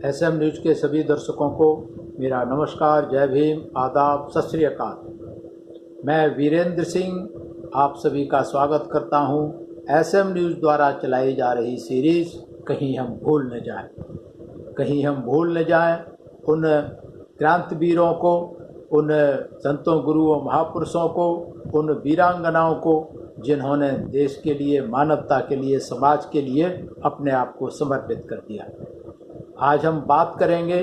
SM news के सभी दर्शकों को मेरा नमस्कार, जय भीम, आदाब, सत श्री अकाल। मैं वीरेंद्र सिंह आप सभी का स्वागत करता हूं एसएम न्यूज़ द्वारा चलाई जा रही सीरीज़ कहीं हम भूल न जाएं। कहीं हम भूल न जाएं उन क्रांतिवीरों को, उन संतों, गुरुओं, महापुरुषों को, उन वीरांगनाओं को जिन्होंने देश के लिए, मानवता के लिए, समाज के लिए अपने आप को समर्पित कर दिया। आज हम बात करेंगे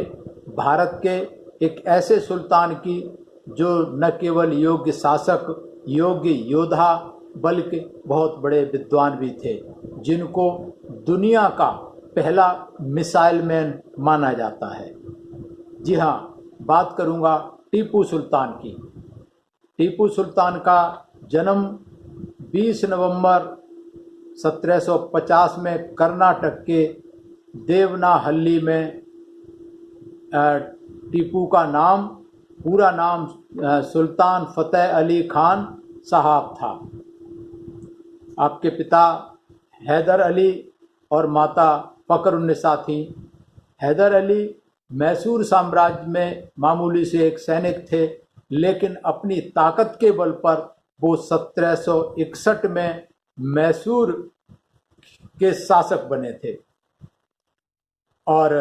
भारत के एक ऐसे सुल्तान की जो न केवल योग्य शासक, योग्य योद्धा, बल्कि बहुत बड़े विद्वान भी थे, जिनको दुनिया का पहला मिसाइल मैन माना जाता है। जी हाँ, बात करूँगा टीपू सुल्तान की। टीपू सुल्तान का जन्म 20 नवंबर 1750 में कर्नाटक के देवनाहल्ली में, टीपू का पूरा नाम सुल्तान फतेह अली खान साहब था। आपके पिता हैदर अली और माता फखरुन्निसा थी। हैदर अली मैसूर साम्राज्य में मामूली से एक सैनिक थे, लेकिन अपनी ताकत के बल पर वो 1761 में मैसूर के शासक बने थे। और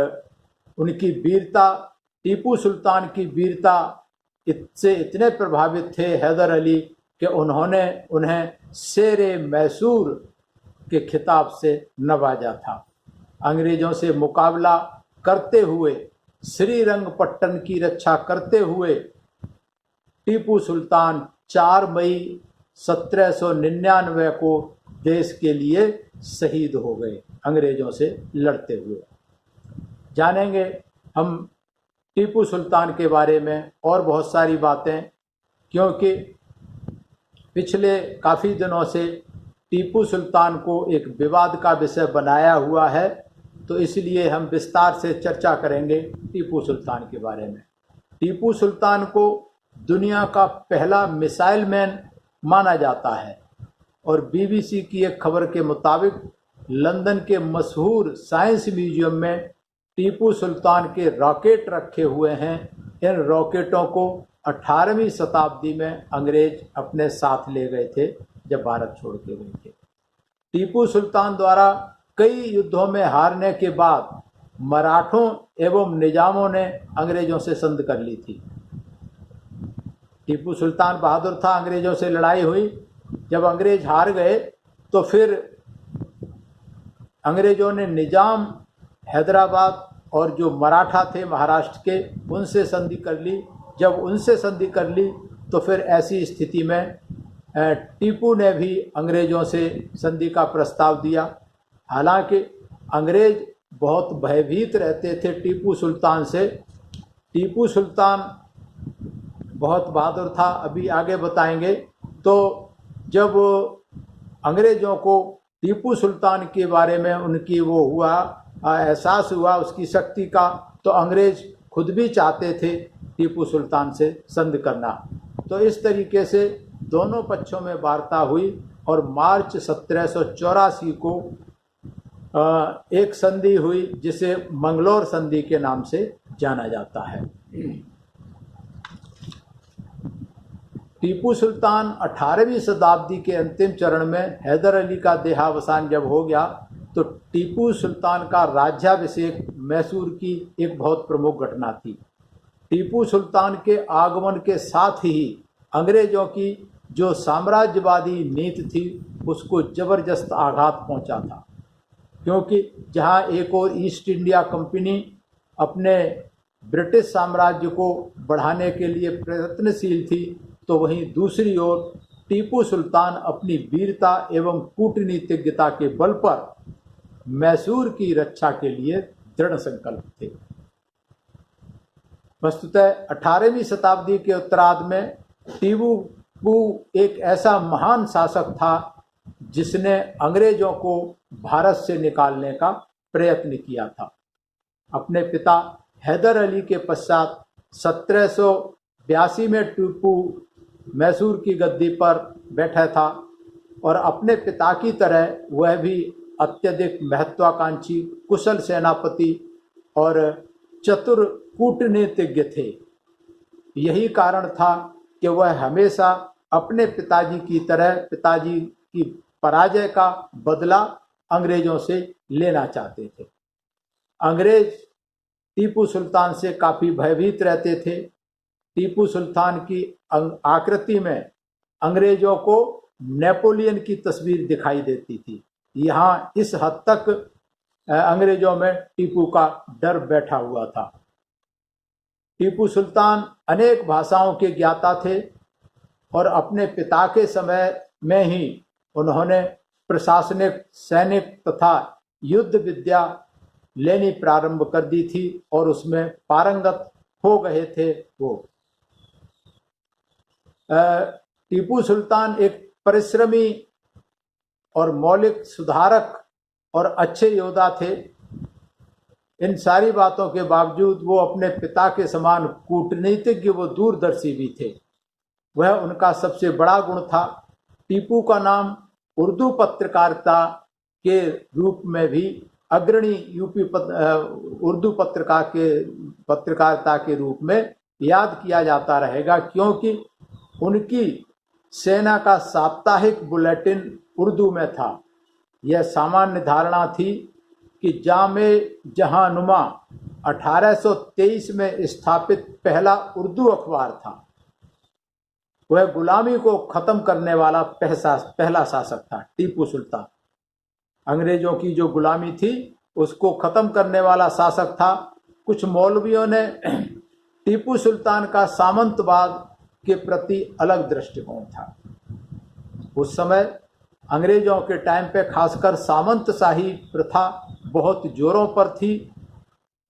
उनकी वीरता, टीपू सुल्तान की वीरता इससे इतने प्रभावित थे हैदर अली कि उन्होंने उन्हें शेरे मैसूर के खिताब से नवाजा था। अंग्रेज़ों से मुकाबला करते हुए, श्रीरंगपट्टन की रक्षा करते हुए टीपू सुल्तान 4 मई 1799 को देश के लिए शहीद हो गए, अंग्रेज़ों से लड़ते हुए। जानेंगे हम टीपू सुल्तान के बारे में और बहुत सारी बातें, क्योंकि पिछले काफ़ी दिनों से टीपू सुल्तान को एक विवाद का विषय बनाया हुआ है, तो इसलिए हम विस्तार से चर्चा करेंगे टीपू सुल्तान के बारे में। टीपू सुल्तान को दुनिया का पहला मिसाइल मैन माना जाता है और बीबीसी की एक खबर के मुताबिक लंदन के मशहूर साइंस म्यूजियम में टीपू सुल्तान के रॉकेट रखे हुए हैं। इन रॉकेटों को 18वीं शताब्दी में अंग्रेज अपने साथ ले गए थे जब भारत छोड़ के गए थे। टीपू सुल्तान द्वारा कई युद्धों में हारने के बाद मराठों एवं निजामों ने अंग्रेजों से संधि कर ली थी। टीपू सुल्तान बहादुर था, अंग्रेजों से लड़ाई हुई, जब अंग्रेज हार गए तो फिर अंग्रेजों ने निजाम, हैदराबाद और जो मराठा थे महाराष्ट्र के, उनसे संधि कर ली। जब उनसे संधि कर ली तो फिर ऐसी स्थिति में टीपू ने भी अंग्रेजों से संधि का प्रस्ताव दिया। हालांकि अंग्रेज बहुत भयभीत रहते थे टीपू सुल्तान से। टीपू सुल्तान बहुत बहादुर था, अभी आगे बताएंगे। तो जब अंग्रेज़ों को टीपू सुल्तान के बारे में उनकी वो हुआ, एहसास हुआ उसकी शक्ति का, तो अंग्रेज खुद भी चाहते थे टीपू सुल्तान से संधि करना। तो इस तरीके से दोनों पक्षों में वार्ता हुई और मार्च 1784 को एक संधि हुई जिसे मंगलोर संधि के नाम से जाना जाता है। टीपू सुल्तान 18वीं शताब्दी के अंतिम चरण में हैदर अली का देहावसान जब हो गया तो टीपू सुल्तान का राज्याभिषेक मैसूर की एक बहुत प्रमुख घटना थी। टीपू सुल्तान के आगमन के साथ ही अंग्रेजों की जो साम्राज्यवादी नीति थी उसको जबरदस्त आघात पहुंचा था, क्योंकि जहां एक और ईस्ट इंडिया कंपनी अपने ब्रिटिश साम्राज्य को बढ़ाने के लिए प्रयत्नशील थी, तो वहीं दूसरी ओर टीपू सुल्तान अपनी वीरता एवं कूटनीतिज्ञता के बल पर मैसूर की रक्षा के लिए दृढ़ संकल्प थे। वस्तुतः 18वीं शताब्दी के उत्तरार्ध में टीपू एक ऐसा महान शासक था जिसने अंग्रेजों को भारत से निकालने का प्रयत्न किया था। अपने पिता हैदर अली के पश्चात 1782 में टीपू मैसूर की गद्दी पर बैठा था और अपने पिता की तरह वह भी अत्यधिक महत्वाकांक्षी, कुशल सेनापति और चतुर कूटनीतिज्ञ थे। यही कारण था कि वह हमेशा अपने पिताजी की तरह पिताजी की पराजय का बदला अंग्रेजों से लेना चाहते थे। अंग्रेज टीपू सुल्तान से काफ़ी भयभीत रहते थे। टीपू सुल्तान की आकृति में अंग्रेजों को नेपोलियन की तस्वीर दिखाई देती थी। यहाँ इस हद तक अंग्रेजों में टीपू का डर बैठा हुआ था। टीपू सुल्तान अनेक भाषाओं के ज्ञाता थे और अपने पिता के समय में ही उन्होंने प्रशासनिक, सैनिक तथा युद्ध विद्या लेनी प्रारंभ कर दी थी और उसमें पारंगत हो गए थे। वो टीपू सुल्तान एक परिश्रमी और मौलिक सुधारक और अच्छे योद्धा थे। इन सारी बातों के बावजूद वो अपने पिता के समान कूटनीतिज्ञ व दूरदर्शी भी थे। वह उनका सबसे बड़ा गुण था। टीपू का नाम उर्दू पत्रकारिता के रूप में भी अग्रणी उर्दू पत्रकारिता के रूप में याद किया जाता रहेगा, क्योंकि उनकी सेना का साप्ताहिक बुलेटिन उर्दू में था। यह सामान्य धारणा थी कि जामे जहानुमा 1823 में स्थापित पहला उर्दू अखबार था। वह गुलामी को खत्म करने वाला पहला शासक था। टीपू सुल्तान अंग्रेजों की जो गुलामी थी उसको खत्म करने वाला शासक था। कुछ मौलवियों ने टीपू सुल्तान का सामंतवाद के प्रति अलग दृष्टिकोण था। उस समय अंग्रेजों के टाइम पे खासकर सामंतशाही प्रथा बहुत जोरों पर थी।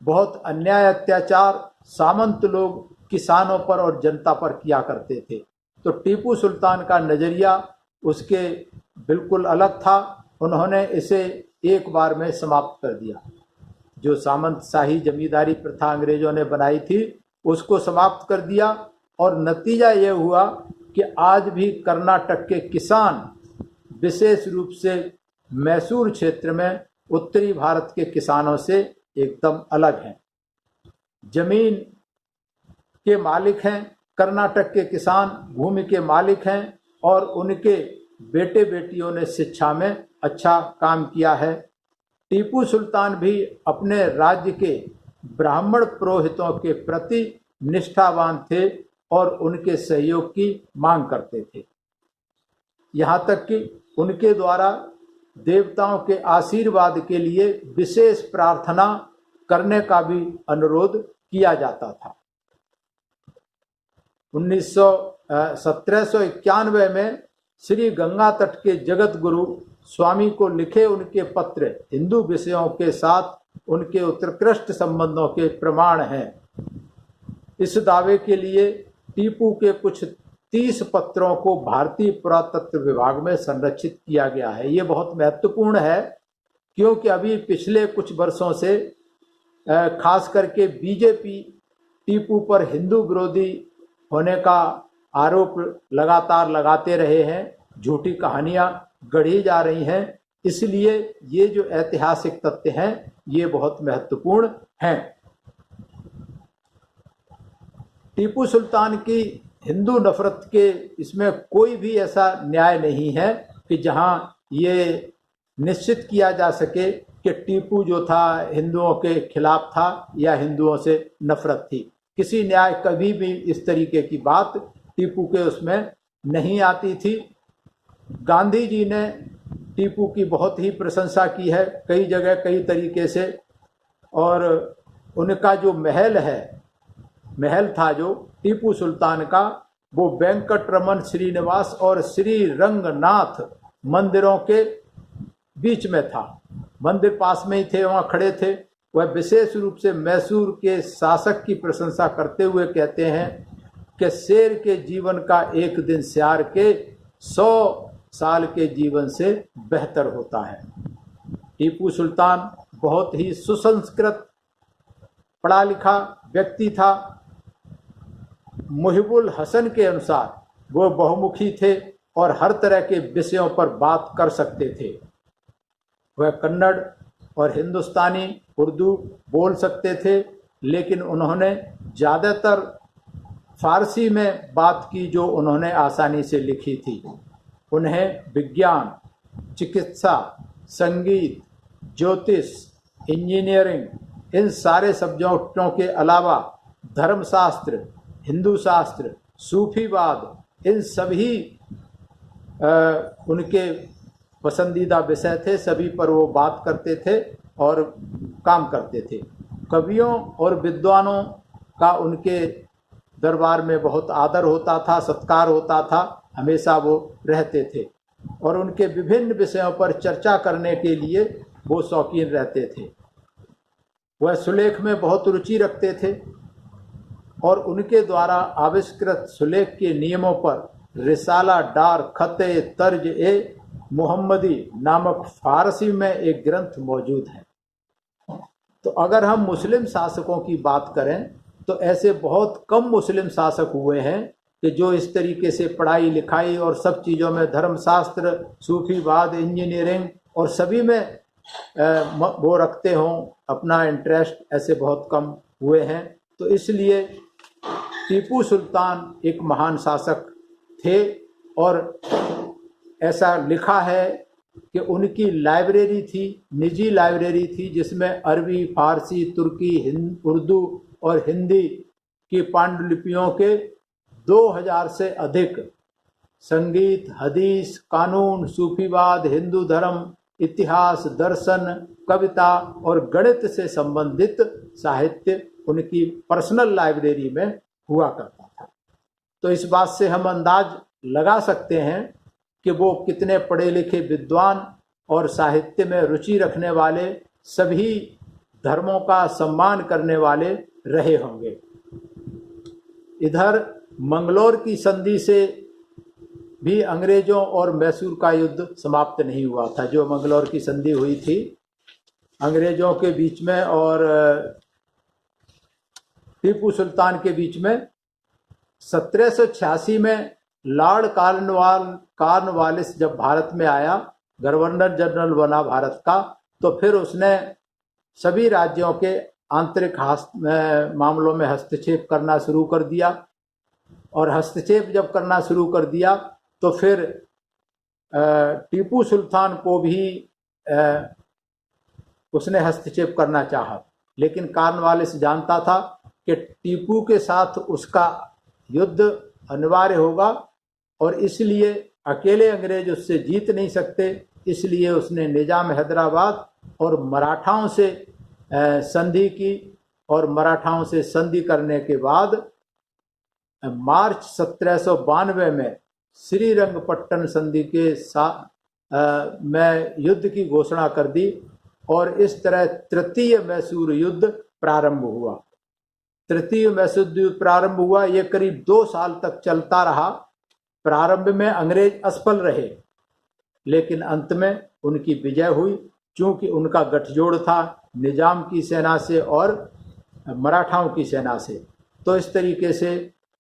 बहुत अन्याय अत्याचार सामंत लोग किसानों पर और जनता पर किया करते थे। तो टीपू सुल्तान का नज़रिया उसके बिल्कुल अलग था। उन्होंने इसे एक बार में समाप्त कर दिया। जो सामंतशाही जमींदारी प्रथा अंग्रेजों ने बनाई थी उसको समाप्त कर दिया और नतीजा ये हुआ कि आज भी कर्नाटक के किसान विशेष रूप से मैसूर क्षेत्र में उत्तरी भारत के किसानों से एकदम अलग हैं। जमीन के मालिक हैं, कर्नाटक के किसान भूमि के मालिक हैं और उनके बेटे बेटियों ने शिक्षा में अच्छा काम किया है। टीपू सुल्तान भी अपने राज्य के ब्राह्मण पुरोहितों के प्रति निष्ठावान थे और उनके सहयोग की मांग करते थे। यहाँ तक कि उनके द्वारा देवताओं के आशीर्वाद के लिए विशेष प्रार्थना करने का भी अनुरोध किया जाता था। 1791 में श्री गंगा तट के जगत गुरु स्वामी को लिखे उनके पत्र हिंदू विषयों के साथ उनके उत्कृष्ट संबंधों के प्रमाण हैं। इस दावे के लिए टीपू के कुछ 30 पत्रों को भारतीय पुरातत्व विभाग में संरक्षित किया गया है। ये बहुत महत्वपूर्ण है क्योंकि अभी पिछले कुछ वर्षों से खास करके बीजेपी टीपू पर हिंदू विरोधी होने का आरोप लगातार लगाते रहे हैं। झूठी कहानियां गढ़ी जा रही हैं। इसलिए ये जो ऐतिहासिक तथ्य हैं ये बहुत महत्वपूर्ण हैं। टीपू सुल्तान की हिंदू नफरत के इसमें कोई भी ऐसा न्याय नहीं है कि जहां ये निश्चित किया जा सके कि टीपू जो था हिंदुओं के खिलाफ था या हिंदुओं से नफरत थी। किसी न्याय कभी भी इस तरीके की बात टीपू के उसमें नहीं आती थी। गांधी जी ने टीपू की बहुत ही प्रशंसा की है कई जगह कई तरीके से। और उनका जो महल था जो टीपू सुल्तान का, वो वेंकटरमन श्रीनिवास और श्री रंगनाथ मंदिरों के बीच में था। मंदिर पास में ही थे, वहाँ खड़े थे। वह विशेष रूप से मैसूर के शासक की प्रशंसा करते हुए कहते हैं कि शेर के जीवन का एक दिन सियार के 100 साल के जीवन से बेहतर होता है। टीपू सुल्तान बहुत ही सुसंस्कृत पढ़ा लिखा व्यक्ति था। मुहिबुल हसन के अनुसार वो बहुमुखी थे और हर तरह के विषयों पर बात कर सकते थे। वह कन्नड़, और हिंदुस्तानी उर्दू बोल सकते थे, लेकिन उन्होंने ज़्यादातर फारसी में बात की जो उन्होंने आसानी से लिखी थी। उन्हें विज्ञान, चिकित्सा, संगीत, ज्योतिष, इंजीनियरिंग इन सारे सब्जेक्टों के अलावा धर्मशास्त्र, हिंदू शास्त्र, सूफीवाद इन सभी उनके पसंदीदा विषय थे। सभी पर वो बात करते थे और काम करते थे। कवियों और विद्वानों का उनके दरबार में बहुत आदर होता था, सत्कार होता था, हमेशा वो रहते थे और उनके विभिन्न विषयों पर चर्चा करने के लिए वो शौकीन रहते थे। वह सुलेख में बहुत रुचि रखते थे और उनके द्वारा आविष्कृत सुलेख के नियमों पर रिसाला डार खते तर्ज ए मोहम्मदी नामक फारसी में एक ग्रंथ मौजूद है। तो अगर हम मुस्लिम शासकों की बात करें तो ऐसे बहुत कम मुस्लिम शासक हुए हैं कि जो इस तरीके से पढ़ाई लिखाई और सब चीज़ों में, धर्मशास्त्र, सूफीवाद, इंजीनियरिंग और सभी में वो रखते हों अपना इंटरेस्ट, ऐसे बहुत कम हुए हैं। तो इसलिए टीपू सुल्तान एक महान शासक थे और ऐसा लिखा है कि उनकी लाइब्रेरी थी, निजी लाइब्रेरी थी, जिसमें अरबी, फारसी, तुर्की, उर्दू और हिंदी की पांडुलिपियों के 2000 से अधिक संगीत, हदीस, कानून, सूफीवाद, हिंदू धर्म, इतिहास, दर्शन, कविता और गणित से संबंधित साहित्य उनकी पर्सनल लाइब्रेरी में हुआ करता था। तो इस बात से हम अंदाज लगा सकते हैं कि वो कितने पढ़े लिखे विद्वान और साहित्य में रुचि रखने वाले, सभी धर्मों का सम्मान करने वाले रहे होंगे। इधर मंगलोर की संधि से भी अंग्रेजों और मैसूर का युद्ध समाप्त नहीं हुआ था। जो मंगलोर की संधि हुई थी अंग्रेजों के बीच में और टीपू सुल्तान के बीच में, 1786 में लॉर्ड कॉर्नवालिस जब भारत में आया, गवर्नर जनरल बना भारत का, तो फिर उसने सभी राज्यों के आंतरिक मामलों में हस्तक्षेप करना शुरू कर दिया और हस्तक्षेप जब करना शुरू कर दिया तो फिर टीपू सुल्तान को भी उसने हस्तक्षेप करना चाहा, लेकिन कॉर्नवालिस जानता था कि टीपू के साथ उसका युद्ध अनिवार्य होगा और इसलिए अकेले अंग्रेज उससे जीत नहीं सकते। इसलिए उसने निजाम हैदराबाद और मराठाओं से संधि की और मराठाओं से संधि करने के बाद मार्च 1792 में श्रीरंगपट्टन संधि के में युद्ध की घोषणा कर दी और इस तरह तृतीय मैसूर युद्ध प्रारंभ हुआ। तृतीय मैसूर युद्ध प्रारंभ हुआ, ये करीब 2 साल तक चलता रहा। प्रारंभ में अंग्रेज असफल रहे, लेकिन अंत में उनकी विजय हुई, चूंकि उनका गठजोड़ था निजाम की सेना से और मराठाओं की सेना से। तो इस तरीके से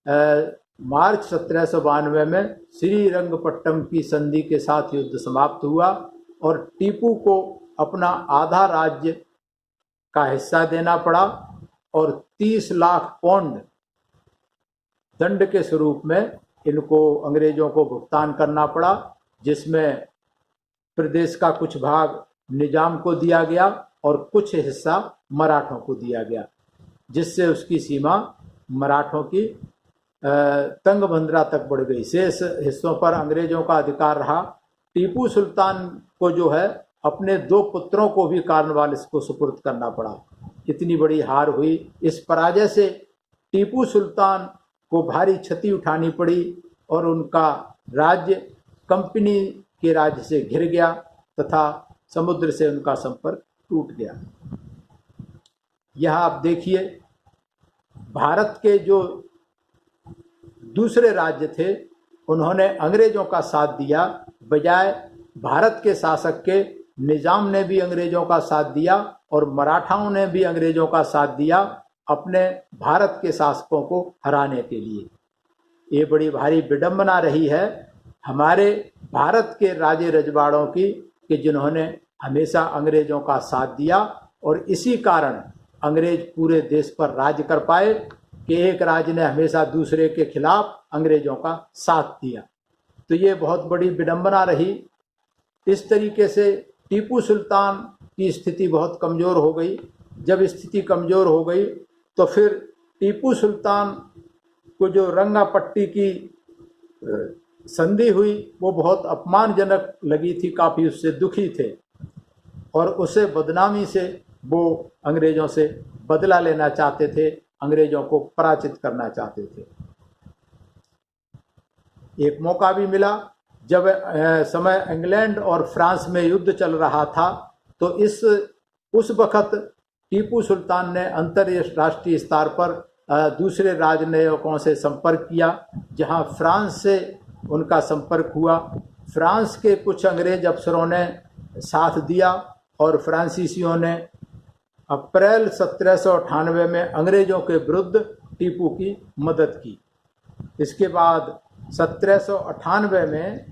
मार्च 1792 में श्रीरंगपट्टम की संधि के साथ युद्ध समाप्त हुआ और टीपू को अपना आधा राज्य का हिस्सा देना पड़ा और 30 लाख पौंड दंड के स्वरूप में इनको अंग्रेजों को भुगतान करना पड़ा, जिसमें प्रदेश का कुछ भाग निजाम को दिया गया और कुछ हिस्सा मराठों को दिया गया, जिससे उसकी सीमा मराठों की तंगभंद्रा तक बढ़ गई। शेष हिस्सों पर अंग्रेजों का अधिकार रहा। टीपू सुल्तान को जो है अपने 2 पुत्रों को भी कॉर्नवालिस को सुपुर्द करना पड़ा। इतनी बड़ी हार हुई। इस पराजय से टीपू सुल्तान को भारी क्षति उठानी पड़ी और उनका राज्य कंपनी के राज्य से घिर गया तथा समुद्र से उनका संपर्क टूट गया। यह आप देखिए, भारत के जो दूसरे राज्य थे उन्होंने अंग्रेजों का साथ दिया, बजाय भारत के शासक के निजाम ने भी अंग्रेजों का साथ दिया और मराठाओं ने भी अंग्रेजों का साथ दिया अपने भारत के शासकों को हराने के लिए। ये बड़ी भारी विडंबना रही है हमारे भारत के राजे रजवाड़ों की कि जिन्होंने हमेशा अंग्रेजों का साथ दिया और इसी कारण अंग्रेज पूरे देश पर राज कर पाए कि एक राज्य ने हमेशा दूसरे के खिलाफ अंग्रेजों का साथ दिया। तो ये बहुत बड़ी विडंबना रही। इस तरीके से टीपू सुल्तान की स्थिति बहुत कमज़ोर हो गई। जब स्थिति कमज़ोर हो गई तो फिर टीपू सुल्तान को जो रंगापट्टी की संधि हुई वो बहुत अपमानजनक लगी थी, काफ़ी उससे दुखी थे और उसे बदनामी से वो अंग्रेज़ों से बदला लेना चाहते थे, अंग्रेज़ों को पराजित करना चाहते थे। एक मौका भी मिला जब समय इंग्लैंड और फ्रांस में युद्ध चल रहा था, तो उस वक़्त टीपू सुल्तान ने अंतर्राष्ट्रीय स्तर पर दूसरे राजनयिकों से संपर्क किया, जहां फ्रांस से उनका संपर्क हुआ। फ्रांस के कुछ अंग्रेज अफसरों ने साथ दिया और फ्रांसीसियों ने अप्रैल 1798 में अंग्रेज़ों के विरुद्ध टीपू की मदद की। इसके बाद 1798 में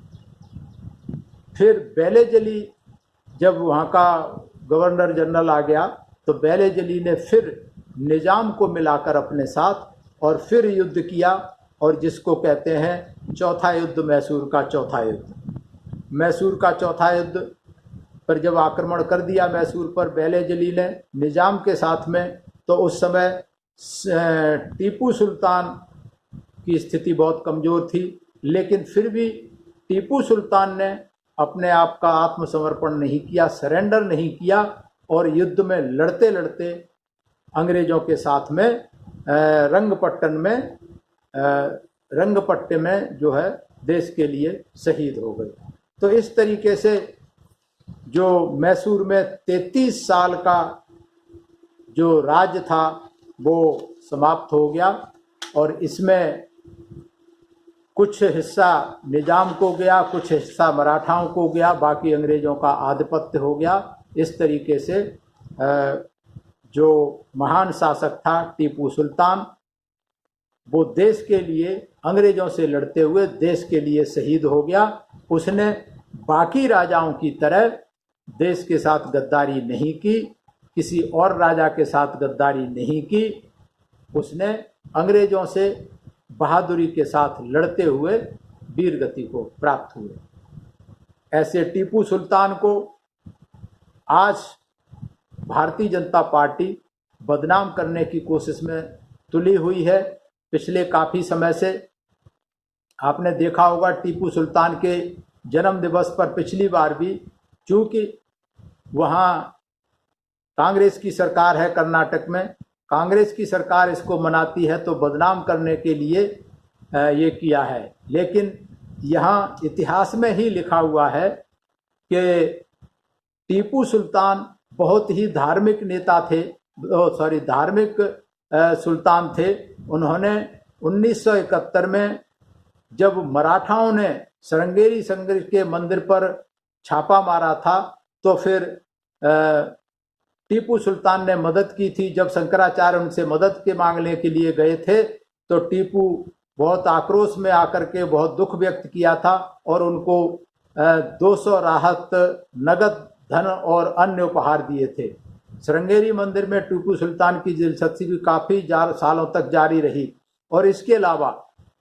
फिर बेलेजली जब वहाँ का गवर्नर जनरल आ गया तो बेलेजली ने फिर निज़ाम को मिलाकर अपने साथ और फिर युद्ध किया, और जिसको कहते हैं चौथा युद्ध, मैसूर का चौथा युद्ध। मैसूर का चौथा युद्ध पर जब आक्रमण कर दिया मैसूर पर बेलेजली ने निज़ाम के साथ में, तो उस समय टीपू सुल्तान की स्थिति बहुत कमज़ोर थी, लेकिन फिर भी टीपू सुल्तान ने अपने आप का आत्मसमर्पण नहीं किया, सरेंडर नहीं किया और युद्ध में लड़ते लड़ते अंग्रेज़ों के साथ में रंगपट्टे में जो है देश के लिए शहीद हो गए। तो इस तरीके से जो मैसूर में 33 साल का जो राज्य था वो समाप्त हो गया और इसमें कुछ हिस्सा निजाम को गया, कुछ हिस्सा मराठाओं को गया, बाकी अंग्रेज़ों का आधिपत्य हो गया। इस तरीके से जो महान शासक था टीपू सुल्तान, वो देश के लिए अंग्रेज़ों से लड़ते हुए देश के लिए शहीद हो गया। उसने बाकी राजाओं की तरह देश के साथ गद्दारी नहीं की, किसी और राजा के साथ गद्दारी नहीं की। उसने अंग्रेज़ों से बहादुरी के साथ लड़ते हुए वीरगति को प्राप्त हुए। ऐसे टीपू सुल्तान को आज भारतीय जनता पार्टी बदनाम करने की कोशिश में तुली हुई है। पिछले काफ़ी समय से आपने देखा होगा टीपू सुल्तान के जन्म दिवस पर पिछली बार भी, चूँकि वहाँ कांग्रेस की सरकार है कर्नाटक में, कांग्रेस की सरकार इसको मनाती है, तो बदनाम करने के लिए ये किया है। लेकिन यहाँ इतिहास में ही लिखा हुआ है कि टीपू सुल्तान बहुत ही धार्मिक नेता थे, धार्मिक सुल्तान थे। उन्होंने 1971 में जब मराठाओं ने श्रृंगेरी संगम के मंदिर पर छापा मारा था, तो फिर टीपू सुल्तान ने मदद की थी। जब शंकराचार्य उनसे मदद के मांगने के लिए गए थे तो टीपू बहुत आक्रोश में आकर के बहुत दुख व्यक्त किया था और उनको 200 राहत नगद धन और अन्य उपहार दिए थे। श्रृंगेरी मंदिर में टीपू सुल्तान की दिलचस्पी भी काफ़ी सालों तक जारी रही। और इसके अलावा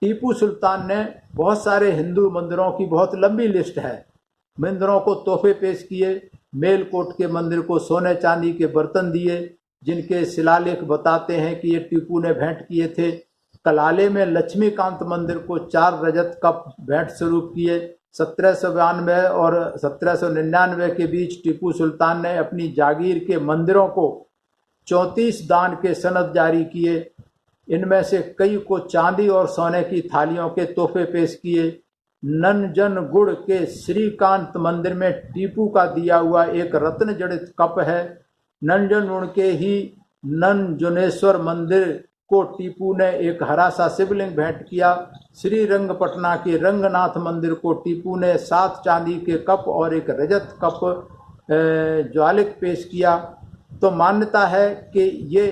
टीपू सुल्तान ने बहुत सारे हिंदू मंदिरों की बहुत लंबी लिस्ट है, मंदिरों को तोहफे पेश किए। मेलकोट के मंदिर को सोने चांदी के बर्तन दिए, जिनके शिलालेख बताते हैं कि ये टीपू ने भेंट किए थे। कलाले में लक्ष्मीकांत मंदिर को 4 रजत कप भेंट स्वरूप किए। 1792 और 1799 के बीच टीपू सुल्तान ने अपनी जागीर के मंदिरों को 34 दान के सनद जारी किए। इनमें से कई को चांदी और सोने की थालियों के तोहफे पेश किए। नंजनगुड़ के श्रीकांत मंदिर में टीपू का दिया हुआ एक रत्न जड़ित कप है। नंजनगुड़ के ही नंजुनेश्वर मंदिर को टीपू ने एक हरा सा शिवलिंग भेंट किया। श्रीरंगपटना के रंगनाथ मंदिर को टीपू ने 7 चांदी के कप और एक रजत कप ज्वालिक पेश किया। तो मान्यता है कि ये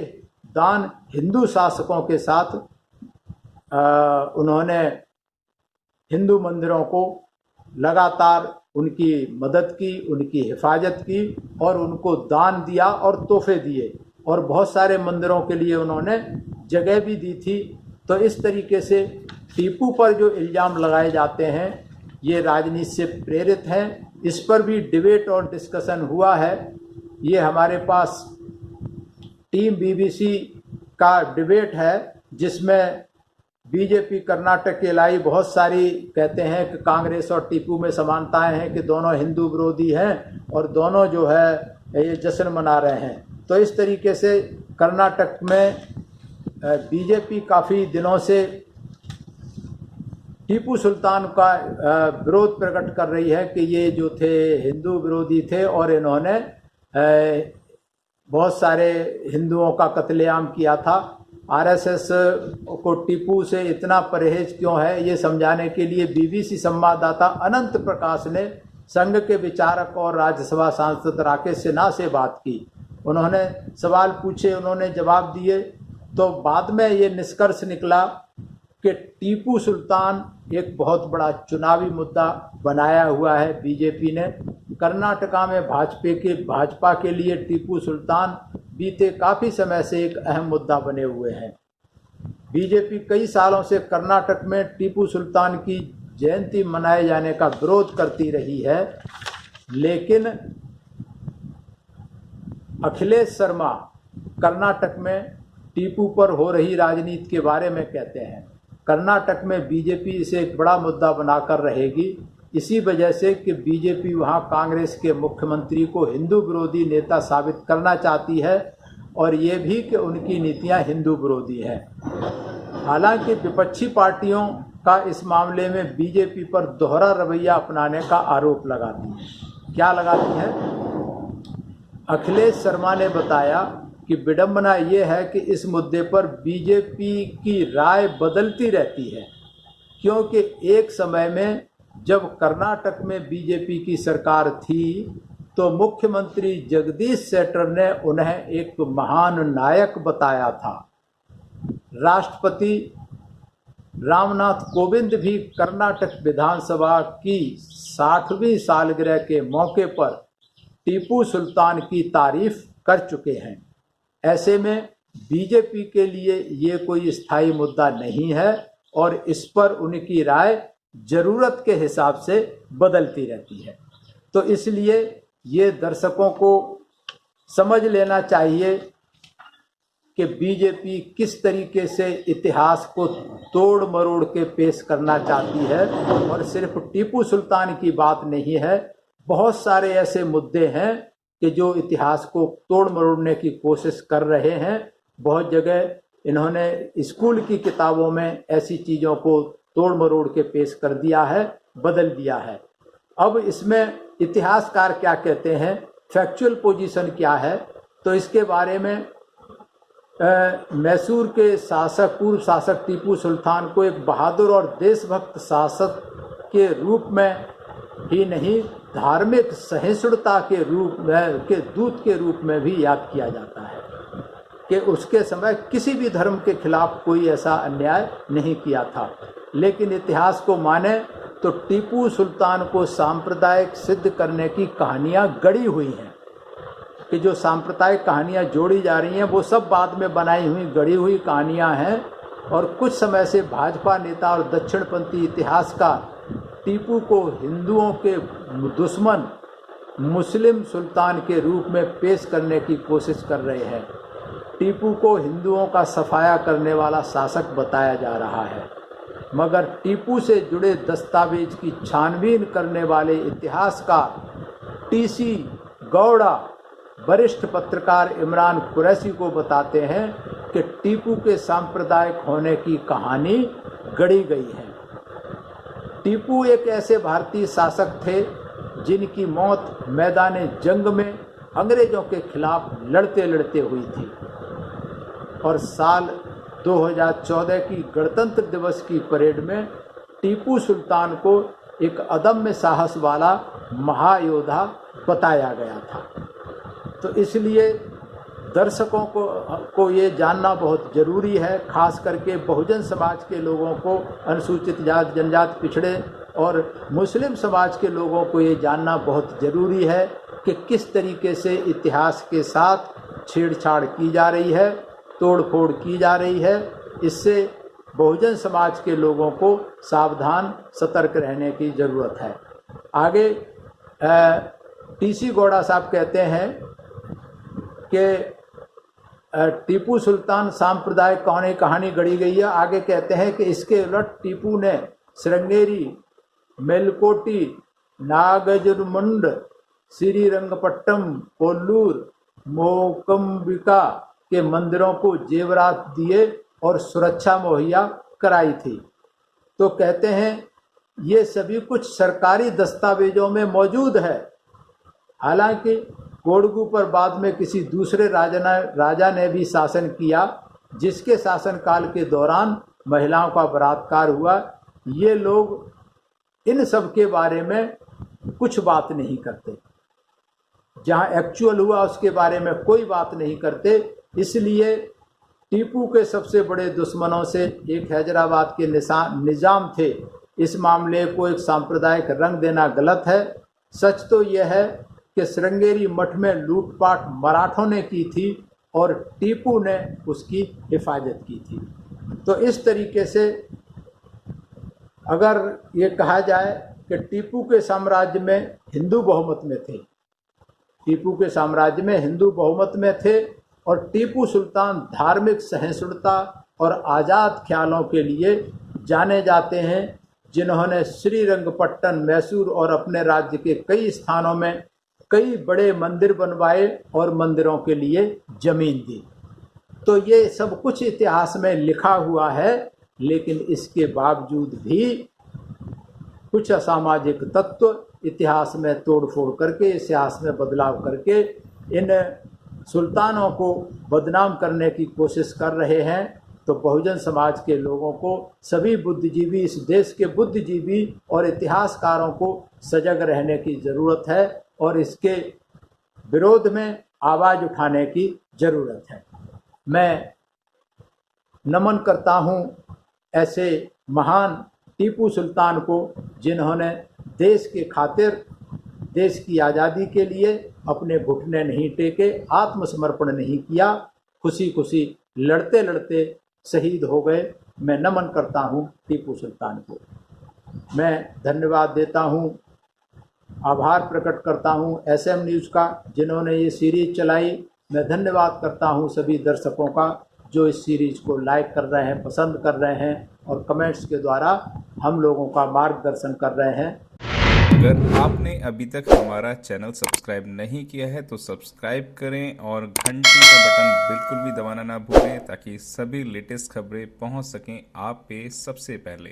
दान हिंदू शासकों के साथ उन्होंने हिंदू मंदिरों को लगातार उनकी मदद की, उनकी हिफाजत की और उनको दान दिया और तोहफे दिए और बहुत सारे मंदिरों के लिए उन्होंने जगह भी दी थी। तो इस तरीके से टीपू पर जो इल्ज़ाम लगाए जाते हैं ये राजनीति से प्रेरित हैं। इस पर भी डिबेट और डिस्कशन हुआ है। ये हमारे पास टीम बीबीसी का डिबेट है जिसमें बीजेपी कर्नाटक के लाई बहुत सारी कहते हैं कि कांग्रेस और टीपू में समानताएं हैं कि दोनों हिंदू विरोधी हैं और दोनों जो है ये जश्न मना रहे हैं। तो इस तरीके से कर्नाटक में बीजेपी काफ़ी दिनों से टीपू सुल्तान का विरोध प्रकट कर रही है कि ये जो थे हिंदू विरोधी थे और इन्होंने बहुत सारे हिंदुओं का कत्लेआम किया था। आरएसएस को टीपू से इतना परहेज क्यों है ये समझाने के लिए बीबीसी संवाददाता अनंत प्रकाश ने संघ के विचारक और राज्यसभा सांसद राकेश सिन्हा से बात की। उन्होंने सवाल पूछे, उन्होंने जवाब दिए। तो बाद में ये निष्कर्ष निकला कि टीपू सुल्तान एक बहुत बड़ा चुनावी मुद्दा बनाया हुआ है बीजेपी ने। कर्नाटका में भाजपा के लिए टीपू सुल्तान बीते काफ़ी समय से एक अहम मुद्दा बने हुए हैं। बीजेपी कई सालों से कर्नाटक में टीपू सुल्तान की जयंती मनाए जाने का विरोध करती रही है, लेकिन अखिलेश शर्मा कर्नाटक में टीपू पर हो रही राजनीति के बारे में कहते हैं कर्नाटक में बीजेपी इसे एक बड़ा मुद्दा बनाकर रहेगी, इसी वजह से कि बीजेपी वहां कांग्रेस के मुख्यमंत्री को हिंदू विरोधी नेता साबित करना चाहती है और ये भी कि उनकी नीतियां हिंदू विरोधी हैं। हालांकि विपक्षी पार्टियों का इस मामले में बीजेपी पर दोहरा रवैया अपनाने का आरोप लगाती है। क्या लगाती है? अखिलेश शर्मा ने बताया कि विडंबना ये है कि इस मुद्दे पर बीजेपी की राय बदलती रहती है, क्योंकि एक समय में जब कर्नाटक में बीजेपी की सरकार थी तो मुख्यमंत्री जगदीश शेट्टर ने उन्हें एक महान नायक बताया था। राष्ट्रपति रामनाथ कोविंद भी कर्नाटक विधानसभा की 60वीं सालगिरह के मौके पर टीपू सुल्तान की तारीफ कर चुके हैं। ऐसे में बीजेपी के लिए ये कोई स्थायी मुद्दा नहीं है और इस पर उनकी राय जरूरत के हिसाब से बदलती रहती है। तो इसलिए ये दर्शकों को समझ लेना चाहिए कि बीजेपी किस तरीके से इतिहास को तोड़ मरोड़ के पेश करना चाहती है और सिर्फ टीपू सुल्तान की बात नहीं है, बहुत सारे ऐसे मुद्दे हैं कि जो इतिहास को तोड़ मरोड़ने की कोशिश कर रहे हैं। बहुत जगह इन्होंने स्कूल की किताबों में ऐसी चीज़ों को तोड़ मरोड़ के पेश कर दिया है, बदल दिया है। अब इसमें इतिहासकार क्या कहते हैं, फैक्चुअल पोजीशन क्या है, तो इसके बारे में मैसूर के पूर्व शासक टीपू सुल्तान को एक बहादुर और देशभक्त शासक के रूप में ही नहीं, धार्मिक सहिष्णुता के रूप में के दूत के रूप में भी याद किया जाता है कि उसके समय किसी भी धर्म के खिलाफ कोई ऐसा अन्याय नहीं किया था। लेकिन इतिहास को माने तो टीपू सुल्तान को सांप्रदायिक सिद्ध करने की कहानियां गढ़ी हुई हैं कि जो सांप्रदायिक कहानियां जोड़ी जा रही हैं वो सब बाद में बनाई हुई गढ़ी हुई कहानियां हैं। और कुछ समय से भाजपा नेता और दक्षिणपंथी इतिहासकार टीपू को हिंदुओं के दुश्मन मुस्लिम सुल्तान के रूप में पेश करने की कोशिश कर रहे हैं। टीपू को हिंदुओं का सफाया करने वाला शासक बताया जा रहा है, मगर टीपू से जुड़े दस्तावेज की छानबीन करने वाले इतिहासकार टीसी गौड़ा वरिष्ठ पत्रकार इमरान कुरैशी को बताते हैं कि टीपू के सांप्रदायिक होने की कहानी गढ़ी गई है। टीपू एक ऐसे भारतीय शासक थे जिनकी मौत मैदान जंग में अंग्रेजों के खिलाफ लड़ते लड़ते हुई थी और साल 2014 की गणतंत्र दिवस की परेड में टीपू सुल्तान को एक अदम्य साहस वाला महायोद्धा बताया गया था। तो इसलिए दर्शकों को ये जानना बहुत ज़रूरी है, खास करके बहुजन समाज के लोगों को, अनुसूचित जाति जनजाति पिछड़े और मुस्लिम समाज के लोगों को ये जानना बहुत ज़रूरी है कि किस तरीके से इतिहास के साथ छेड़छाड़ की जा रही है, तोड़फोड़ की जा रही है। इससे बहुजन समाज के लोगों को सावधान सतर्क रहने की ज़रूरत है। आगे टीसी गौड़ा साहब कहते हैं कि टीपू सुल्तान सांप्रदायिक कहानी गढ़ी गई है। आगे कहते हैं कि इसके उलट टीपू ने श्रृंगेरी, मेलकोटी, नागजमुंड, श्रीरंगपट्टम, कोल्लूर, मोकंबिका के मंदिरों को जेवरात दिए और सुरक्षा मुहैया कराई थी। तो कहते हैं ये सभी कुछ सरकारी दस्तावेजों में मौजूद है। हालांकि कोडगू पर बाद में किसी दूसरे राजा ने भी शासन किया, जिसके शासनकाल के दौरान महिलाओं का बलात्कार हुआ। ये लोग इन सब के बारे में कुछ बात नहीं करते, जहां एक्चुअल हुआ उसके बारे में कोई बात नहीं करते। इसलिए टीपू के सबसे बड़े दुश्मनों से एक हैदराबाद के निज़ाम थे। इस मामले को एक सांप्रदायिक रंग देना गलत है। सच तो यह है कि श्रृंगेरी मठ में लूटपाट मराठों ने की थी और टीपू ने उसकी हिफाजत की थी। तो इस तरीके से अगर ये कहा जाए कि टीपू के साम्राज्य में हिंदू बहुमत में थे, टीपू के साम्राज्य में हिंदू बहुमत में थे और टीपू सुल्तान धार्मिक सहिष्णुता और आज़ाद ख्यालों के लिए जाने जाते हैं, जिन्होंने श्रीरंगपट्टन, मैसूर और अपने राज्य के कई स्थानों में कई बड़े मंदिर बनवाए और मंदिरों के लिए जमीन दी। तो ये सब कुछ इतिहास में लिखा हुआ है, लेकिन इसके बावजूद भी कुछ असामाजिक तत्व इतिहास में तोड़फोड़ करके, इतिहास में बदलाव करके इन सुल्तानों को बदनाम करने की कोशिश कर रहे हैं। तो बहुजन समाज के लोगों को, सभी बुद्धिजीवी, इस देश के बुद्धिजीवी और इतिहासकारों को सजग रहने की ज़रूरत है और इसके विरोध में आवाज़ उठाने की ज़रूरत है। मैं नमन करता हूँ ऐसे महान टीपू सुल्तान को, जिन्होंने देश के खातिर, देश की आज़ादी के लिए अपने घुटने नहीं टेके, आत्मसमर्पण नहीं किया, खुशी खुशी लड़ते लड़ते शहीद हो गए। मैं नमन करता हूँ टीपू सुल्तान को। मैं धन्यवाद देता हूँ, आभार प्रकट करता हूँ एसएम न्यूज़ का, जिन्होंने ये सीरीज़ चलाई। मैं धन्यवाद करता हूँ सभी दर्शकों का जो इस सीरीज़ को लाइक कर रहे हैं, पसंद कर रहे हैं और कमेंट्स के द्वारा हम लोगों का मार्गदर्शन कर रहे हैं। अगर आपने अभी तक हमारा चैनल सब्सक्राइब नहीं किया है तो सब्सक्राइब करें और घंटी का बटन बिल्कुल भी दबाना ना भूलें, ताकि सभी लेटेस्ट खबरें पहुंच सकें आप पे सबसे पहले।